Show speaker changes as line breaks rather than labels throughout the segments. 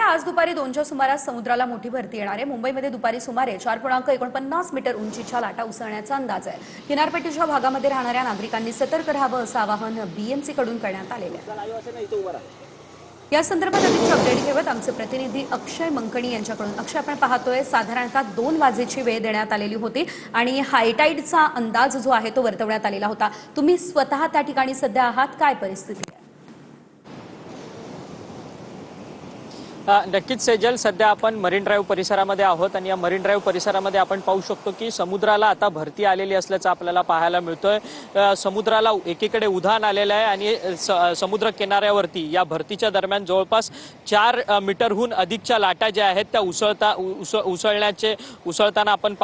आज दुपारी 2च्या सुमारास समुद्राला मोठी भरती येणार आहे। मुंबईमध्ये दुपारी सुमारे 4.49 मीटर उंचीच्या लाटा उसळण्याचा अंदाज आहे। किनारपट्टीच्या भागामध्ये राहणाऱ्या नागरिकांनी सतर्क राहावं असं आवाहन बीएमसी कडून करण्यात आलेलं आहे। या संदर्भात अधिक अपडेट घेऊयात आमचे प्रतिनिधी अक्षय मंकणी यांच्याकडून। अक्षय, आपण पाहतोय साधारणतः 2 वाजेची वेळ देण्यात आलेली होती आणि हायटाईडचा अंदाज जो आहे तो वर्तवण्यात आलेला होता। तुम्ही स्वतः त्या ठिकाणी सध्या आहात, काय परिस्थिती आहे?
नक्कीच सेजल, सध्या आपण मरीन ड्राईव्ह परिसरामध्ये आहोत आणि या मरीन ड्राईव्ह परिसरामध्ये आपण पाहू शकतो की समुद्राला आता भरती आलेली असल्याचं आपल्याला पाहायला मिळतोय। समुद्राला एकीकडे उधाण आलेलं आहे आणि समुद्र किनाऱ्यावरती या भरतीच्या दरम्यान जवळपास 4 मीटरहून अधिकच्या लाटा ज्या आहेत त्या उसळताना आपण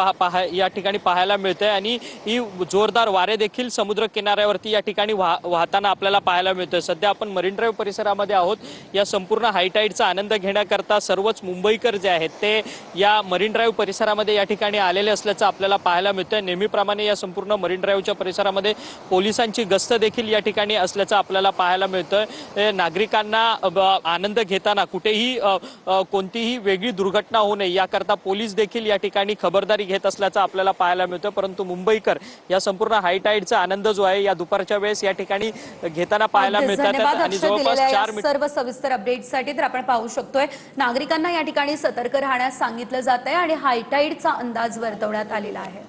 या ठिकाणी पाहायला मिळतंय आणि ही जोरदार वारे देखील समुद्र किनाऱ्यावरती या ठिकाणी वाहताना आपल्याला पाहायला मिळतोय। सध्या आपण मरीन ड्राईव्ह परिसरामध्ये आहोत। या संपूर्ण हायटाईडचा आनंद घेण्याकरता सर्वच मुंबईकर जे आहेत ते या मरीन ड्राईव्ह परिसरामध्ये या ठिकाणी आलेले असल्याचं आपल्याला पाहायला मिळतंय। नेहमीप्रमाणे या संपूर्ण मरीन ड्राईव्हच्या परिसरामध्ये पोलिसांची गस्त देखील या ठिकाणी असल्याचं आपल्याला पाहायला मिळतंय। नागरिकांना आनंद घेताना कुठेही कोणतीही वेगळी दुर्घटना होऊ नये याकरता पोलीस देखील या ठिकाणी खबरदारी घेत असल्याचं आपल्याला पाहायला मिळतंय। परंतु मुंबईकर या संपूर्ण हायटाईडचा आनंद जो आहे या दुपारच्या वेळेस या ठिकाणी घेताना पाहायला मिळतात आणि जवळपास 4 मीटर
सर्व सविस्तर अपडेटसाठी तर आपण पाहू शकतोय नागरिकांना या ठिकाणी सतर्क राहण्यास सांगितलं जात आहे आणि हायटाईडचा अंदाज वर्तवण्यात आलेला आहे।